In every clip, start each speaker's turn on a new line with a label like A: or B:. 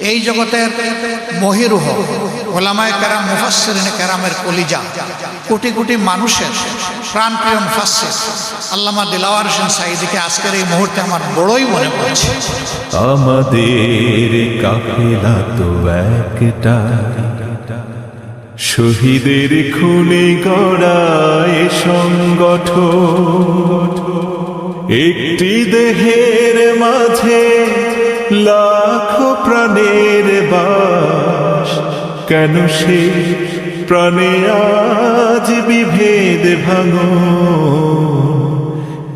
A: এই জগতের মহিরুহ ওলামায়ে কেরাম মুফাসসিরিনে কেরামের কলিজা, কোটি কোটি মানুষের প্রাণপ্রিয় মুফাসসির আল্লামা দিলওয়ার হোসেন সাঈদীকে আজকের এই মুহূর্তে আমার বড়ই মনে পড়ছে।
B: আমাদের কাফেলা তো একটা, শহীদের খুনে গড়ায় সংগঠন, একটি দেহের মাঝে লাখো প্রাণের বাস, কেন সে প্রাণে আজ বিভেদ ভাঙো,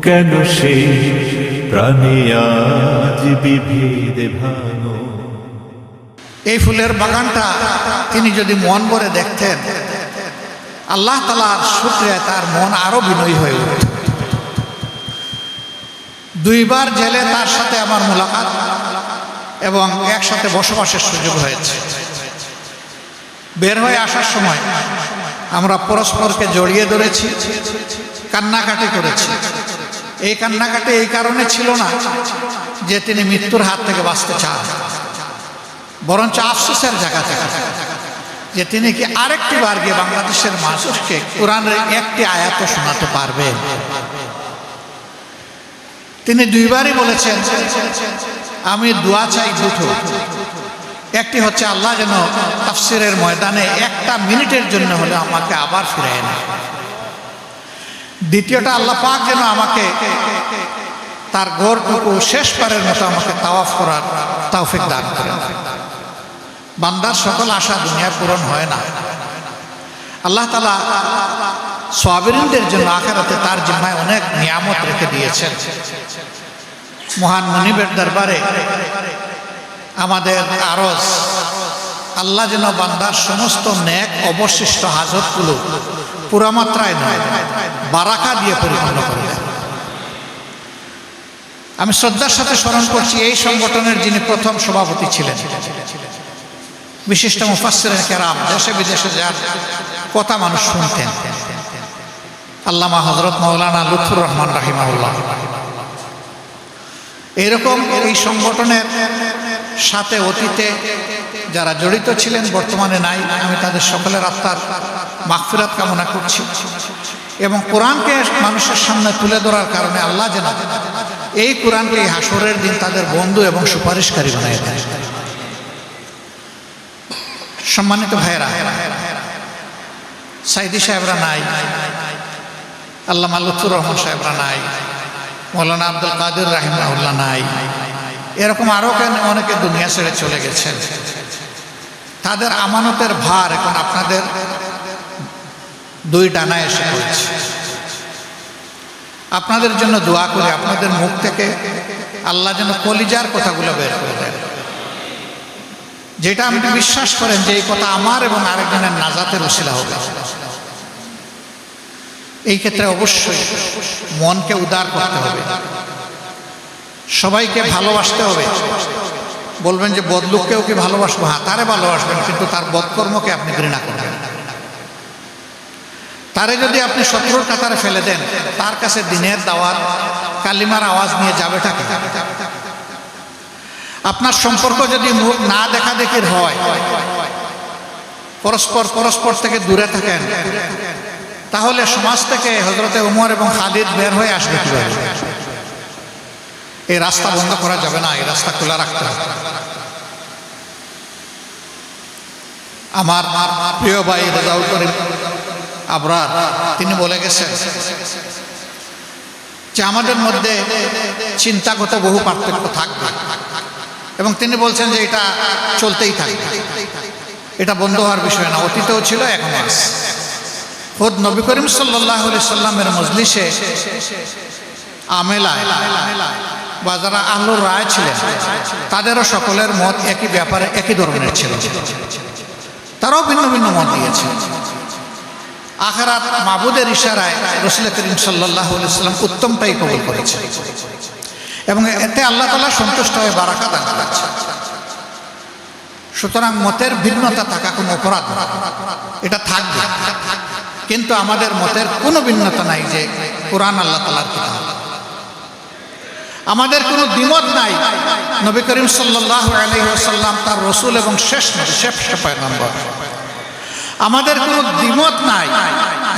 B: কেন সে প্রাণে আজ বিভেদ ভাঙো।
A: এই ফুলের বাগানটা তিনি যদি মন ভরে দেখতেন, আল্লাহ তাআলার শুকরিয়ায় তার মন আরো বিনয়ী হয়ে উঠত। দুইবার জেলে তার সাথে আমার মোলাকাত এবং একসাথে বসবাসের সুযোগ হয়েছে। বের হয়ে আসার সময় আমরা পরস্পরকে জড়িয়ে ধরেছি, কান্নাকাটি করেছি। এই কান্নাকাটি এই কারণে ছিল না যে তিনি মৃত্যুর হাত থেকে বাঁচতে চান, বরঞ্চ আফসোসের জায়গা থেকে যে তিনি কি আরেকটি বার গিয়ে বাংলাদেশের মানুষকে কোরআনের একটি আয়াত শোনাতে পারবেন। তিনি দুইবারই বলেছেন, আমি দোয়া চাই দুটো, একটি হচ্ছে আল্লাহ যেন তাফসিরের ময়দানে একটা মিনিটের জন্য হলে আমাকে আবার ফিরিয়ে নেয়, দ্বিতীয়টা আল্লাহ পাক যেন আমাকে তার ঘরটুকু শেষবারের মতো আমাকে তাওয়াফ করার তৌফিক দান করেন। বান্দার সকল আশা দুনিয়া পূরণ হয় না। আল্লাহ তাআলা সাবিরিনদের জন্য আখিরাতে তার জিম্মায় অনেক নিয়ামত রেখে দিয়েছেন। মহান মুনিবের দরবারে আমাদের আরজ, আল্লাহ যেন বান্দার সমস্ত নেক অবশিষ্ট হাজতগুলো পুরা মাত্রায় নয়, বারাকা দিয়ে পরিপূর্ণ করে দেন। আমি শ্রদ্ধার সাথে স্মরণ করছি এই সংগঠনের যিনি প্রথম সভাপতি ছিলেন, বিশিষ্ট মুফাসসিরিনে কেরাম, দেশে বিদেশে যার কথা মানুষ শুনতেন, আল্লামা হযরত মাওলানা লুৎফুর রহমান রাহিমাহুল্লাহ। এরকম এই সংগঠনের সাথে অতীতে যারা জড়িত ছিলেন, বর্তমানে নাই, আমি তাদের সকলের আত্মার মাগফিরাত কামনা করছি এবং কোরআনকে মানুষের সামনে তুলে ধরার কারণে আল্লাহ যেন এই কোরআনকে এই হাসরের দিন তাদের বন্ধু এবং সুপারিশকারী বানিয়ে দেন। সম্মানিত ভাইয়েরা, সাইদি সাহেবরা নাই, আল্লামা লুৎফুর রহমান সাহেবরা নাই, মৌলানা আব্দুল কাদের রাহিমাহুল্লাহ নাই, এরকম আরও অনেকে দুনিয়া ছেড়ে চলে গেছেন। তাদের আমানতের ভার এখন আপনাদের দুই ডানায় এসে পড়েছে। আপনাদের জন্য দোয়া করে আপনাদের মুখ থেকে আল্লাহ যেন কলিজার কথাগুলো বের করে দেন, যেটা আপনি বিশ্বাস করেন যে এই কথা আমার এবং আরেকজনের নাজাতের উসিলা হবে। এই ক্ষেত্রে অবশ্যই মনকে উদার করতে হবে, সবাইকে ভালোবাসতে হবে। বলবেন যে বদলুককেও কি ভালোবাসবো? হ্যাঁ, তারে ভালোবাসবেন, কিন্তু তার বদকর্মকে আপনি ঘৃণা করবেন। তারে যদি আপনি শত্রুর কাতারে ফেলে দেন, তার কাছে দিনের দাওয়াত কালিমার আওয়াজ নিয়ে যাবেটা কি? আপনার সম্পর্ক যদি মুখ না দেখা দেখির হয়, পরস্পর থেকে দূরে থাকেন, তাহলে সমাজ থেকে হযরতে উমর এবং খালিদ বের হয়ে আসবে কিভাবে? এই রাস্তা বন্ধ করা যাবে না, এই রাস্তা খোলা রাখতে হবে। আমার প্রিয় ভাই রেজাউল করিম আবরার তিনি বলে গেছেন যে আমাদের মধ্যে চিন্তাগত বহু পার্থক্য থাকবে এবং তিনি বলছেন যে এটা চলতেই থাকবে, এটা বন্ধ হওয়ার বিষয় না। অতীতেও ছিল, এখন আছে। খোদ নবী করিম সাল্লাল্লাহু আলাইহি সাল্লামের মজলিসে আমেলায় বা যারা আহলুর রায় ছিলেন, তাদেরও সকলের মত একই ব্যাপারে একই ধরনের ছিল, তারাও ভিন্ন ভিন্ন মত দিয়েছে। আখিরাত মাবুদের ইশারায় রাসূল করিম সাল্লাল্লাহু আলাইহি সাল্লাম উত্তমটাই কবুল করেছে এবং এতে আল্লাহ তাআলা সন্তুষ্ট হয়ে বারাকা দান করেছে। সুতরাং মতের ভিন্নতা থাকা কোনো অপরাধ না, এটা থাকবে, কিন্তু আমাদের মতের কোনো ভিন্নতা নাই যে কোরআন আল্লাহ তাআলার কিতাব। আমাদের কোনো দ্বিমত নাই নবী করিম সাল্লাল্লাহু আলাইহি ওয়াসাল্লাম তার রসুল এবং শেষ পয়গম্বর। আমাদের কোনো দ্বিমত নাই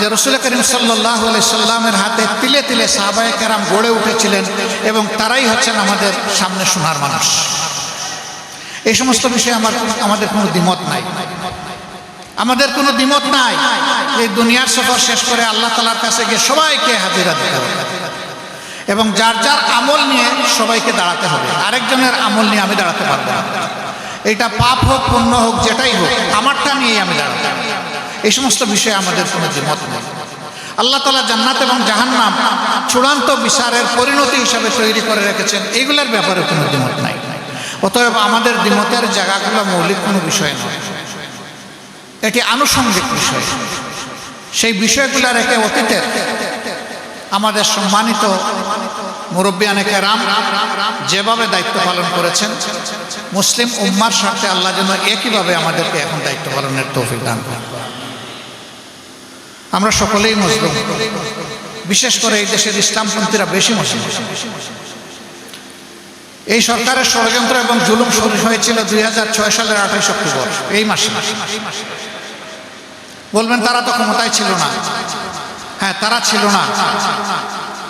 A: যে রসুল করিম সাল্লাল্লাহু আলাইহি সাল্লামের হাতে তিলে তিলে সাহাবায়ে কেরাম গড়ে উঠেছিলেন এবং তারাই হচ্ছেন আমাদের সামনে সোনার মানুষ। এই সমস্ত বিষয়ে আমাদের কোনো দ্বিমত নাই। আমাদের কোনো দ্বিমত নাই এই দুনিয়ার সফর শেষ করে আল্লাহ তাআলার কাছে গিয়ে সবাইকে হাজিরা দিতে হবে এবং যার যার আমল নিয়ে সবাইকে দাঁড়াতে হবে। আরেকজনের আমল নিয়ে আমি দাঁড়াতে পারবো না। এটা পাপ হোক পুণ্য হোক যেটাই হোক আমারটা নিয়েই আমি দাঁড়াবো। এই সমস্ত বিষয়ে আমাদের কোনো দ্বিমত নেই। আল্লাহ তাআলা জান্নাত এবং জাহান্নাম চূড়ান্ত বিচারের পরিণতি হিসাবে তৈরি করে রেখেছেন, এইগুলোর ব্যাপারে কোনো দ্বিমত নাই। অতএব আমাদের দ্বিমতের জায়গাগুলো মৌলিক কোনো বিষয় নয়, এটি আনুষঙ্গিক বিষয়। সেই বিষয়গুলো রেখে অতীতের আমাদের সম্মানিত মুরব্বিয়ানে কেরাম যেভাবে দায়িত্ব পালন করেছেন, মুসলিম উম্মার স্বার্থে আল্লাহ যেন একইভাবে আমাদেরকে এখন দায়িত্ব পালনের তৌফিক দান করেন। আমরা সকলেই মুসলিম, বিশেষ করে এই দেশের ইসলামপন্থীরা বেশি মুসলিম। এই সরকারের ষড়যন্ত্র এবং জুলুম শুরু হয়েছিল 2006 সালের 28 অক্টোবর, এই মাসে। বলবেন তারা তো ক্ষমতায় ছিল না। হ্যাঁ, তারা ছিল না,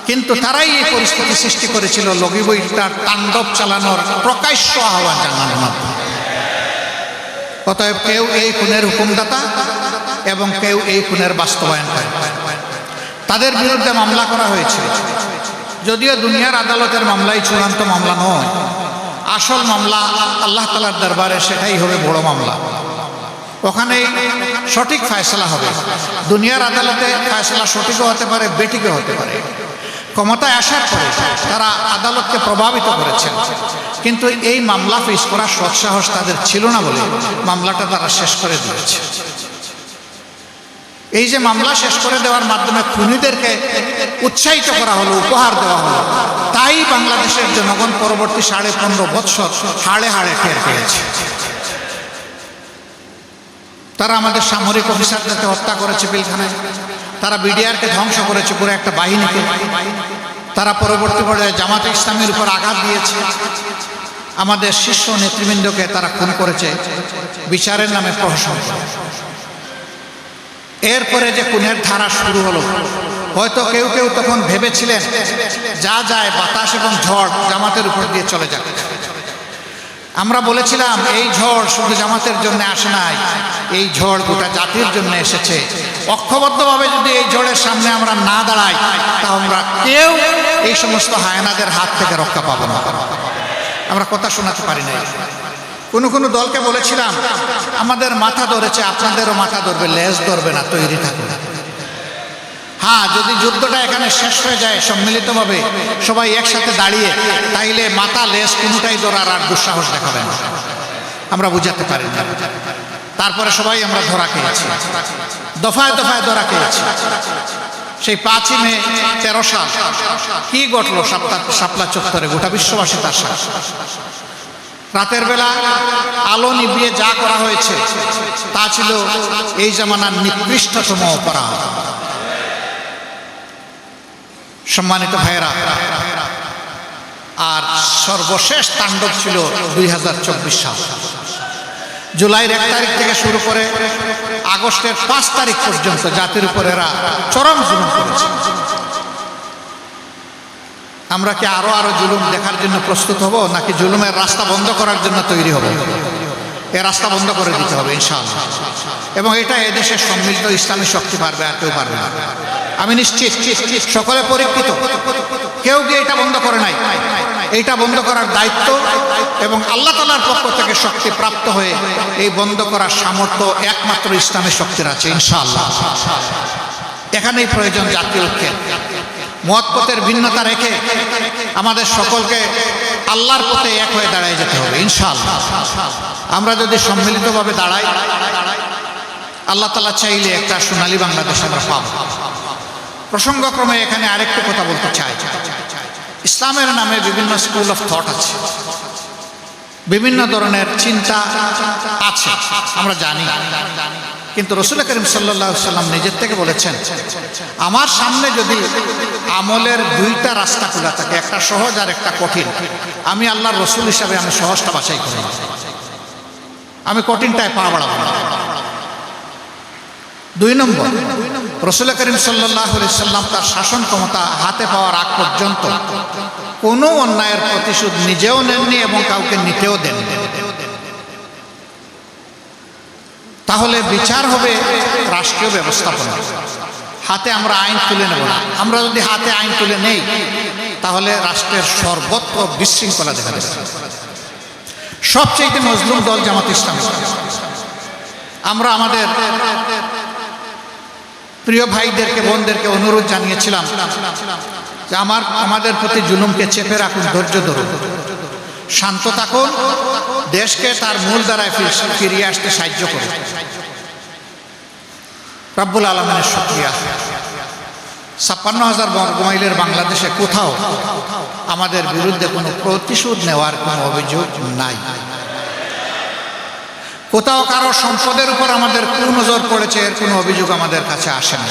A: কিন্তু তারাই এই পরিস্থিতি সৃষ্টি করেছিল লগিবইটার তাণ্ডব চালানোর প্রকাশ্য আহ্বান জানানোর মাধ্যমে। অতএব কেউ এই খুনের হুকুমদাতা এবং কেউ এই খুনের বাস্তবায়নকারী, তাদের বিরুদ্ধে মামলা করা হয়েছিল। যদিও দুনিয়ার আদালতের মামলাই চূড়ান্ত মামলা নয়, আসল মামলা আল্লাহ তাআলার দরবারে সেটাই হবে বড় মামলা। ওখানেই সঠিক ফয়সালা হবে। দুনিয়ার আদালতে ফয়সালা সঠিকও হতে পারে, বেঠিকও হতে পারে। ক্ষমতায় আসার পরে তারা আদালতকে প্রভাবিত করেছেন, কিন্তু এই মামলা ফেস করার সৎসাহস তাদের ছিল না বলে মামলাটা তারা শেষ করে দিয়েছে। এই যে মামলা শেষ করে দেওয়ার মাধ্যমে খুনিদেরকে উৎসাহিত করা হলো, উপহার দেওয়া হলো, তাই বাংলাদেশের জনগণ পরবর্তী 15.5 বৎসর হাড়ে হাড়ে টের পেয়েছে। তারা আমাদের সামরিক অফিসারদেরকে হত্যা করেছে পিলখানায়, তারা বিডিআরকে ধ্বংস করেছে, পুরো একটা বাহিনীকে। তারা পরবর্তী পর্যায়ে জামাতে ইসলামীর উপর আঘাত দিয়েছে, আমাদের শীর্ষ নেতৃবৃন্দকে তারা খুন করেছে বিচারের নামে প্রহসন করে। এরপরে যে খুনের ধারা শুরু হলো, হয়তো কেউ কেউ তখন ভেবেছিলেন যা যায় বাতাস এবং ঝড় জামাতের উপর দিয়ে চলে যাবে। আমরা বলেছিলাম এই ঝড় শুধু জামাতের জন্য আসে নাই, এই ঝড় গোটা জাতির জন্য এসেছে। ঐক্যবদ্ধভাবে যদি এই ঝড়ের সামনে আমরা না দাঁড়াই, তা আমরা কেউ এই সমস্ত হায়নাদের হাত থেকে রক্ষা পাবো না। আমরা কথা শোনাতে পারি না। কোনো দলকে বলেছিলাম আমাদের মাথা ধরেছে, আপনাদেরও মাথা ধরবে, লেজ ধরবে না, তৈরি থাকুন। হ্যাঁ, যদি যুদ্ধটা এখানে শেষ হয়ে যায় সম্মিলিতভাবে সবাই একসাথে দাঁড়িয়ে, তাইলে মাথা লেজ কোনোটাই ধরার আর দুঃসাহস দেখাবে না। আমরা বুঝাতে পারি না। তারপরে সবাই আমরা ধরা খেয়েছি, দফায় দফায় ধরা খেয়েছি। সেই 5ই মে 13 সাল কি ঘটলো শাপলা চত্বরে, গোটা বিশ্ববাসী তার সাথে। রাতের বেলা আলো নিভিয়ে যা করা হয়েছে তা ছিল এই জামানার নিকৃষ্টতম অপরাধ। সম্মানিত ভাইয়েরা, আর সর্বশেষ তাণ্ডব ছিল 2024 সাল। জুলাইয়ের 1 তারিখ থেকে শুরু করে আগস্টের 5 তারিখ পর্যন্ত জাতির উপর এরা চরম জুলুম করেছে। আমরা কি আরো জুলুম দেখার জন্য প্রস্তুত হব, নাকি জুলুমের রাস্তা বন্ধ করার জন্য তৈরি হব? এ রাস্তা বন্ধ করে দিতে হবে ইনশাআল্লাহ। এবং এটা এদেশের সম্মিলিত ইসলামী শক্তি পারবে, আর কেউ পারবে না। আমি নিশ্চিত সকলে পরীক্ষিত, কেউ কি এটা বন্ধ করে নাই। এইটা বন্ধ করার দায়িত্ব এবং আল্লাহ তাআলার পক্ষ থেকে শক্তি প্রাপ্ত হয়ে এই বন্ধ করার সামর্থ্য একমাত্র ইসলামী শক্তির আছে ইনশাআল্লাহ। এখানেই প্রয়োজন জাতীয় ঐক্যের। মতপথের ভিন্নতা রেখে আমাদের সকলকে আল্লাহর পথে এক হয়ে দাঁড়ায় যেতে হবে ইনশাআল্লাহ। আমরা যদি সম্মিলিতভাবে দাঁড়াই, আল্লাহ তাআলা চাইলে একটা সোনালী বাংলাদেশ আমরা পাব। প্রসঙ্গক্রমে এখানে আরেকটি কথা বলতে চাই। ইসলামের নামে বিভিন্ন স্কুল অফ থট আছে, বিভিন্ন ধরনের চিন্তা আছে, আমরা জানি। কিন্তু রাসূল করিম সাল্লাল্লাহু আলাইহি সাল্লাম নিজের থেকে বলেছেন, আমার সামনে যদি আমলের দুইটা রাস্তা খোলা থাকে, একটা সহজ আর একটা কঠিন, আমি আল্লাহর রাসূল হিসাবে আমি সহজটা বাছাই করি, আমি কঠিনটায় পা বাড়াবো না। 2 নম্বর, রাসূল করিম সাল্লাল্লাহু আলাইহি সাল্লাম তার শাসন ক্ষমতা হাতে পাওয়ার আগ পর্যন্ত কোনো অন্যায়ের প্রতিশোধ নিজেও নেননি এবং কাউকে নিতেও দেননি। তাহলে বিচার হবে রাষ্ট্রীয় ব্যবস্থাপনা, হাতে আমরা আইন তুলে নেব না। আমরা যদি হাতে আইন তুলে নেই তাহলে রাষ্ট্রের সর্বত্র বিশৃঙ্খলা দেখা দেবে। সবচেয়ে মজলুম দল জামাত ইসলামী। আমরা আমাদের প্রিয় ভাইদেরকে বোনদেরকে অনুরোধ জানিয়েছিলাম যে আমাদের প্রতি জুলুমকে চেপে রাখুন, ধৈর্য ধরুন, শান্ত থাকুন, দেশকে তার মূল ধারায় ফিরিয়ে আসতে সাহায্য করুন। রব্বুল আলামিনের শুকরিয়া, 56,000 বর্গমাইলের বাংলাদেশে কোথাও আমাদের বিরুদ্ধে কোনো প্রতিশোধ নেওয়ার কোনো অভিযোগ নাই। কোথাও কারো সম্পদের উপর আমাদের কুনজর পড়েছে এর কোনো অভিযোগ আমাদের কাছে আসে না।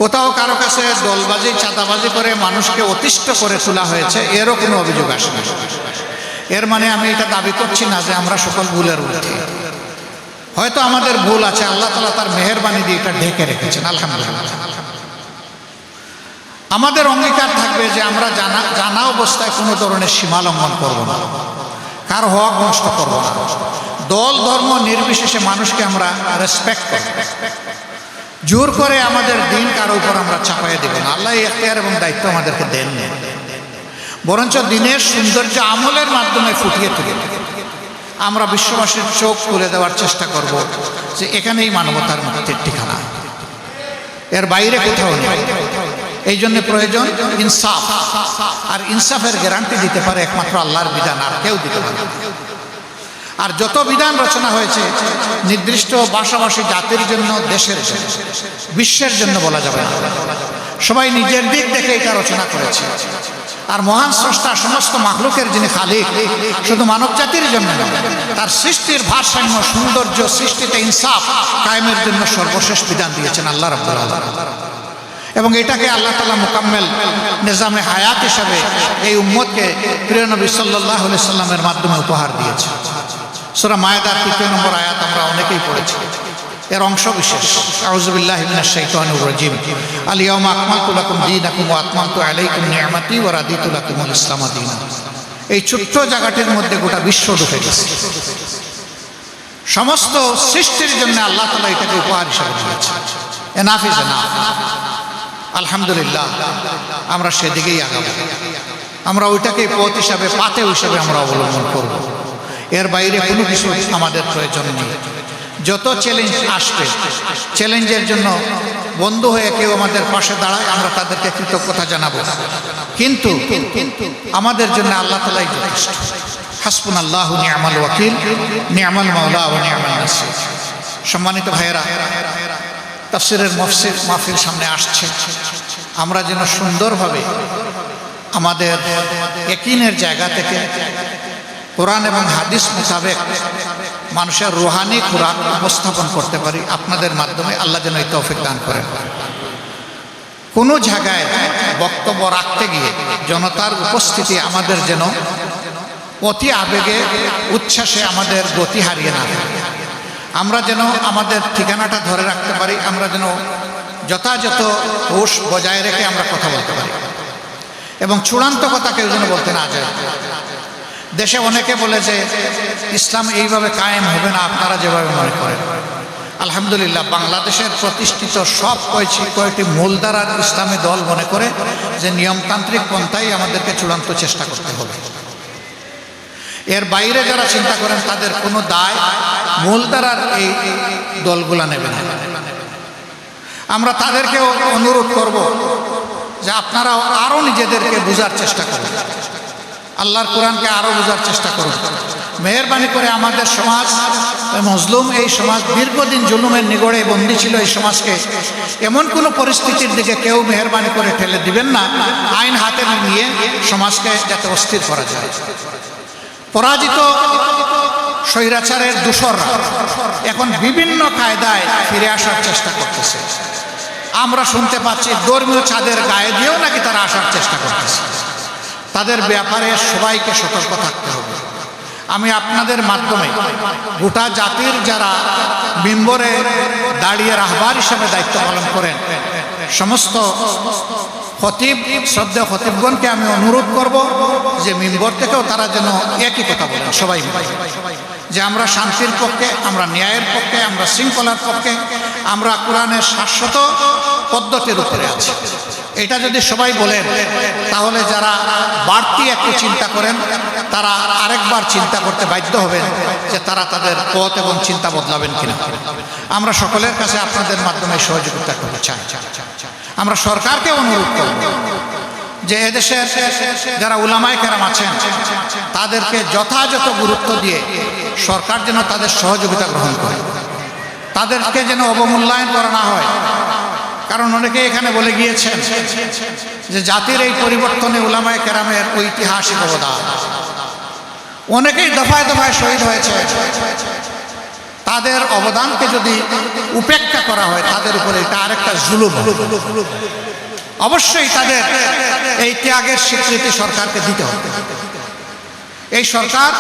A: কোথাও কারো কাছে দলবাজি চাঁদাবাজি করে মানুষকে অতিষ্ঠ করে তোলা হয়েছে এরও কোনো অভিযোগ আসে না। এর মানে আমি এটা দাবি করছি না যে আমরা সকল ভুলের ঊর্ধ্বে। হয়তো আমাদের ভুল আছে, আল্লাহ তাআলা তার মেহেরবানি দিয়ে এটা ঢেকে রেখেছেন, আলহামদুলিল্লাহ। আমাদের অঙ্গীকার থাকবে যে আমরা জানা অবস্থায় কোনো ধরনের সীমা লঙ্ঘন করব না, কার হক নষ্ট করব না, দল ধর্ম নির্বিশেষে মানুষকে আমরা রেসপেক্ট করব, জোর করে আমাদের দিন কারো উপর আমরা চাপাইয়ে দেব না। আল্লাহ এই এখতিয়ার এবং দায়িত্ব আমাদেরকে দেন না, বরঞ্চ দিনের সৌন্দর্য আমলের মাধ্যমে ফুটিয়ে তুলে আমরা বিশ্ববাসীর চোখ খুলে দেওয়ার চেষ্টা করব যে এখানেই মানবতার মুক্তির ঠিকানা, এর বাইরে কোথাও নেই। এই জন্য প্রয়োজন ইনসাফ, আর ইনসাফের গ্যারান্টি দিতে পারে একমাত্র আল্লাহর বিধান, আর কেউ দিতে পারে না। আর যত বিধান রচনা হয়েছে নির্দিষ্ট ভাষাভাষী জাতির জন্য, দেশের জন্য, বিশ্বের জন্য বলা যাবে না। সবাই নিজের দিক দেখে এটা রচনা করেছে। আর মহান স্রষ্টা সমস্ত মাখলুকের যিনি খালিক, শুধু মানব জাতির জন্য নয়, তার সৃষ্টির ভারসাম্য সৌন্দর্য সৃষ্টিতে ইনসাফ কায়েমের জন্য সর্বশেষ বিধান দিয়েছেন আল্লাহ রাব্বুল আলামিন। এবং এটাকে আল্লাহ তাআলা মুকাম্মেল নিজামে হায়াত হিসাবে এই উম্মতকে প্রিয় নবী সাল্লাল্লাহু আলাইহি সাল্লামের মাধ্যমে উপহার দিয়েছে। সূরা মায়েদার 3 নম্বর আয়াত আমরা অনেকেই পড়েছি, এর অংশ বিশেষ। আউযু বিল্লাহি মিনাশ শাইতানির রাজীম। আল ইয়াউমা আকমালতু লাকুম দীনাকুম ওয়া আতমামতু আলাইকুম নি'মাতি ওয়া রাদিতু লাকুমুল ইসলাম দীনা। এই ছোট্ট জায়গাটির মধ্যে গোটা বিশ্ব ঢুকে গেছে। সমস্ত সৃষ্টির জন্য আল্লাহ তাআলা এটাকে উপহার হিসেবে দিয়েছেন। Enough is enough. আলহামদুলিল্লাহ, আমরা সেদিকেই আগাবো। আমরা ওইটাকে পথ হিসাবে, পাথেয় হিসাবে আমরা অবলম্বন করব। এর বাইরে কোনো কিছু আমাদের প্রয়োজন নেই। যত চ্যালেঞ্জ আসবে, চ্যালেঞ্জের জন্য বন্ধু হয়ে কেউ আমাদের পাশে দাঁড়ায়, আমরা তাদেরকে কৃতজ্ঞতা জানাবো। কিন্তু আমাদের জন্য আল্লাহ তাআলাই যথেষ্ট। হাসবুনাল্লাহু নি'মাল ওয়াকিল, নি'মাল মাওলা ওয়া নি'মান নাসির। সম্মানিত ভাইয়েরা, তাফসীরের মাহফিল সামনে আসছে, আমরা যেন সুন্দরভাবে আমাদের ইয়াকিনের জায়গা থেকে কোরআন এবং হাদিস মোতাবেক মানুষের রুহানি খোরাক উপস্থাপন করতে পারি। আপনাদের মাধ্যমে আল্লাহ যেন এই তৌফিক দান করেন। কোনো জায়গায় বক্তব্য রাখতে গিয়ে জনতার উপস্থিতি আমাদের যেন অতি আবেগে উচ্ছ্বাসে আমাদের গতি হারিয়ে না যায়। আমরা যেন আমাদের ঠিকানাটা ধরে রাখতে পারি, আমরা যেন যথাযথ হুঁশ বজায় রেখে আমরা কথা বলতে পারি এবং চূড়ান্ত কথা কেউ যেন বলতে না যায়। দেশে অনেকে বলে যে ইসলাম এইভাবে কায়েম হবে না আপনারা যেভাবে মনে করেন। আলহামদুলিল্লাহ, বাংলাদেশের প্রতিষ্ঠিত সব কয়টি মূলধারার ইসলামী দল মনে করে যে নিয়মতান্ত্রিক পন্থাই আমাদেরকে চূড়ান্ত চেষ্টা করতে হবে। এর বাইরে যারা চিন্তা করেন তাদের কোনো দায় মূলধারার এই দলগুলা নেবে না। আমরা তাদেরকেও অনুরোধ করব যে আপনারা আরও নিজেদেরকে বোঝার চেষ্টা করুন, আল্লাহর কোরআনকে আরও বোঝার চেষ্টা করুন। মেহেরবানি করে আমাদের সমাজ মজলুম, এই সমাজ দীর্ঘদিন জুলুমের নিগড়ে বন্দী ছিল। এই সমাজকে এমন কোনো পরিস্থিতির দিকে কেউ মেহেরবানি করে ঠেলে দিবেন না আইন হাতে নিয়ে সমাজকে যাতে অস্থির করা যায়। পরাজিত স্বৈরাচারের দূষররা এখন বিভিন্ন কায়দায় ফিরে আসার চেষ্টা করতেছে। আমরা শুনতে পাচ্ছি ধর্মীয় চাঁদের গায়ে দিয়েও নাকি তারা আসার চেষ্টা করতেছে। তাদের ব্যাপারে সবাইকে সতর্ক থাকতে হবে। আমি আপনাদের মাধ্যমে গোটা জাতির যারা মিম্বরে দাঁড়িয়ে রাহবার হিসাবে দায়িত্ব পালন করেন সমস্ত খতিব, শ্রদ্ধেয় খতিবগণকে আমি অনুরোধ করব যে মিম্বর থেকেও তারা যেন একই কথা বলেন, সবাই যে আমরা শান্তির পক্ষে, আমরা ন্যায়ের পক্ষে, আমরা শৃঙ্খলার পক্ষে, আমরা কোরআনের শাশ্বত পদ্ধতির উপরে আছি। এটা যদি সবাই বলেন তাহলে যারা বাড়তি একটু চিন্তা করেন তারা আরেকবার চিন্তা করতে বাধ্য হবেন যে তারা তাদের পথ এবং চিন্তা বদলাবেন কিনা। আমরা সকলের কাছে আপনাদের মাধ্যমে সহযোগিতা করতে চাই। আমরা সরকারকে অনুরোধ করব যে এদেশের যারা উলামায়ে কেরাম আছেন তাদেরকে যথাযথ গুরুত্ব দিয়ে সরকার যেন তাদের সহযোগিতা গ্রহণ করে, তাদেরকে যেন অবমূল্যায়ন করা না হয়। কারণ অনেকে এখানে বলে গিয়েছেন যে জাতির এই পরিবর্তনে উলামায়ে কেরামের ঐতিহাসিক অবদান, অনেকেই দফায় দফায় শহীদ হয়েছে, তাদের অবদানকে যদি উপেক্ষা করা হয় তাদের উপরে এটা আরেকটা জুলুম। অবশ্যই তাদের এই ত্যাগের স্বীকৃতি সরকারকে দিতে হবে। এই সরকার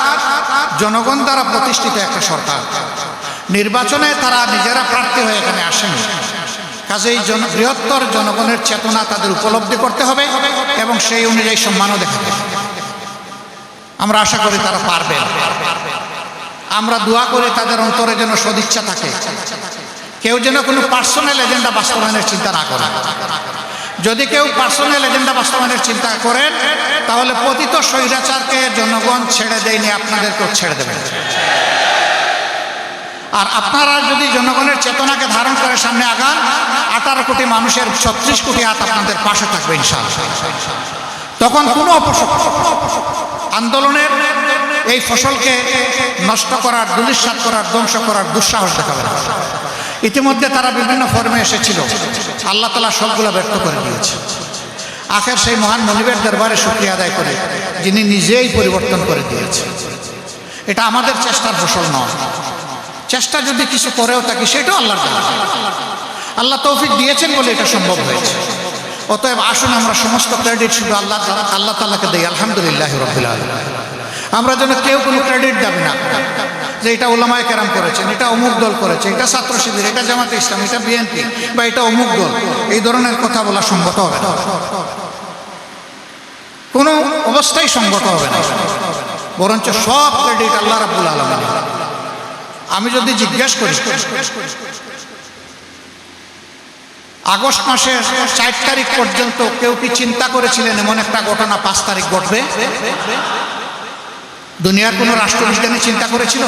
A: জনগণ দ্বারা প্রতিষ্ঠিত একটা সরকার, নির্বাচনে তারা নিজেরা প্রার্থী হয়ে এখানে আসেনি। কাজেই বৃহত্তর জনগণের চেতনা তাদের উপলব্ধি করতে হবে এবং সেই অনুযায়ী সম্মানও দেখাতে হবে। আমরা আশা করি তারা পারবে। আমরা দোয়া করি তাদের অন্তরে যেন সদিচ্ছা থাকে, কেউ যেন কোনো পার্সোনাল এজেন্ডা বাস্তবায়নের চিন্তা না করে। যদি কেউ পার্সোনাল এজেন্ডা বাস্তবায়নের চিন্তা করেন তাহলে পতিত স্বৈরাচারকে জনগণ ছেড়ে দেয়নি, আপনাদেরকেও ছেড়ে দেবেন। আর আপনারা যদি জনগণের চেতনাকে ধারণ করে সামনে আগান, 18 কোটি মানুষের 36 কোটি হাত আপনাদের পাশে থাকবে ইনশাআল্লাহ। তখন কোনো আন্দোলনের এই ফসলকে নষ্ট করার, ধূলিসাৎ করার, ধ্বংস করার দুঃসাহস দেখাবে না। ইতিমধ্যে তারা বিভিন্ন ফর্মে এসেছিল, আল্লাহ তাআলা সবগুলো ব্যর্থ করে দিয়েছে। আখের সেই মহান মনিবের দরবারে শুকরিয়া আদায় করে যিনি নিজেই পরিবর্তন করে দিয়েছে। এটা আমাদের চেষ্টার ফসল নয়। চেষ্টা যদি কিছু করেও থাকি সেটাও আল্লাহর দেওয়া। আল্লাহ তৌফিক দিয়েছেন বলে এটা সম্ভব হয়েছে। অতএব আসুন আমরা সমস্ত ক্রেডিট শুধু আল্লাহ তাআলাকে দেই। আলহামদুলিল্লাহ রাব্বিল আলামিন। আমরা যেন কেউ কোনো ক্রেডিট দেবে না যে এটা উলামায়ে কেরাম করেছেন, এটা অমুক দল করেছে, এটা ছাত্র শিবির, এটা জামাতে ইসলাম, এটা বিএনপি বা এটা অমুক দল, এই ধরনের কথা বলা সঙ্গত হবে না, কোনো অবস্থায় সঙ্গত হবে না। বরঞ্চ সব ক্রেডিট আল্লাহ রাব্বুল আলামিন। আমি যদি জিজ্ঞেস করি আগস্ট মাসের 4 তারিখ পর্যন্ত কেউ কি চিন্তা করেছিলেন এমন একটা ঘটনা 5 তারিখ ঘটবে? দুনিয়ার কোনো রাষ্ট্রবিজ্ঞানী চিন্তা করেছিল?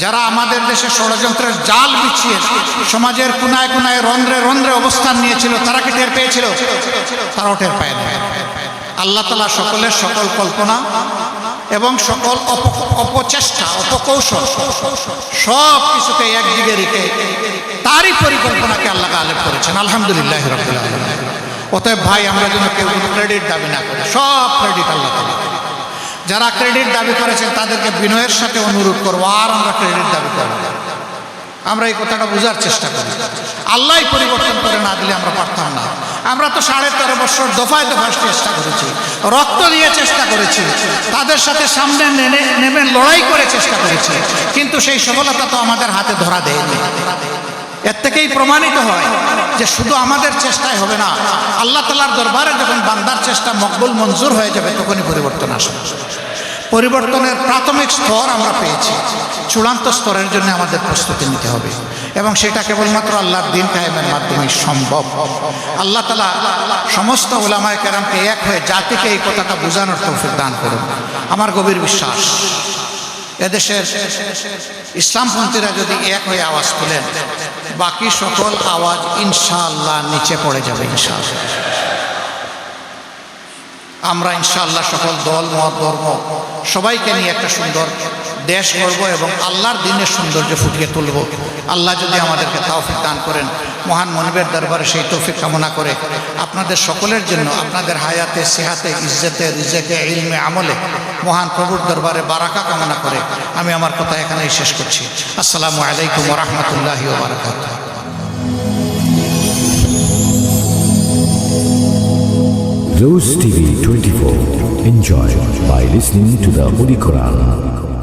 A: যারা আমাদের দেশে ষড়যন্ত্রের জাল বিছিয়ে সমাজের কোনায় কোনায় রন্ধ্রে রন্ধ্রে অবস্থান নিয়েছিল, তারা কি টের পেয়েছিল? তারাও টের পায় না। আল্লাহ তাআলা সকলের সকল কল্পনা এবং সকল অপচেষ্টা, অপকৌশল সব কিছুকে একদিকে রেখে তারই পরিকল্পনাকে আল্লাহ গালেব করেছেন। আলহামদুলিল্লাহ রাব্বিল আলামিন। অতএব ভাই, আমরা যেন কেউ কোনো ক্রেডিট দাবি না করি, সব ক্রেডিট আল্লাহ তাআলা। যারা ক্রেডিট দাবি করেছেন তাদেরকে বিনয়ের সাথে অনুরোধ করবো, আর আমরা ক্রেডিট দাবি করব। আমরা এই কথাটা বোঝার চেষ্টা করি। আল্লাহই পরিবর্তন করে না দিলে আমরা পারতাম না। আমরা তো 13.5 বছর দফায় দফায় চেষ্টা করেছি, রক্ত দিয়ে চেষ্টা করেছি, তাদের সাথে সামনে নেমে লড়াই করে চেষ্টা করেছি, কিন্তু সেই সফলতা তো আমাদের হাতে ধরা দেয়নি। এর থেকেই প্রমাণিত হয় যে শুধু আমাদের চেষ্টায় হবে না, আল্লাহ তাআলার দরবারে যখন বান্দার চেষ্টা মকবুল মঞ্জুর হয়ে যাবে তখনই পরিবর্তন আসবে। পরিবর্তনের প্রাথমিক স্তর আমরা পেয়েছি, চূড়ান্ত স্তরের জন্য আমাদের প্রস্তুতি নিতে হবে এবং সেটা কেবলমাত্র আল্লাহর দ্বীন কায়েমের মাধ্যমেই সম্ভব। আল্লাহ তাআলা সমস্ত উলামায়ে কেরামকে এক হয়ে জাতিকে এই কথাটা বোঝানোর তৌফিক দান করুন। আমার গভীর বিশ্বাস এদেশের ইসলামপন্থীরা যদি এক হয়ে আওয়াজ তোলেন, বাকি সকল আওয়াজ ইনশাআল্লাহ নিচে পড়ে যাবে ইনশাআল্লাহ। আমরা ইনশাআল্লাহ সকল দল, মত, ধর্ম সবাইকে নিয়ে একটা সুন্দর দেশ গড়ব এবং আল্লাহর দিনের সৌন্দর্য ফুটিয়ে তুলব। আল্লাহ যদি আমাদেরকে তৌফিক দান করেন, মহান মনিবের দরবারে সেই তৌফিক কামনা করে আপনাদের সকলের জন্য আপনাদের হায়াতে, সেহাতে, ইজ্জতে, রিজেকে, ইলমে, আমলে মহান প্রভুর দরবারে বারাকা কামনা করে আমি আমার কথা এখানেই শেষ করছি। আসসালামু আলাইকুম ওয়া রাহমাতুল্লাহি ওয়া বারাকাতুহু।
C: Rose TV 24. Enjoy by listening to the Holy Quran.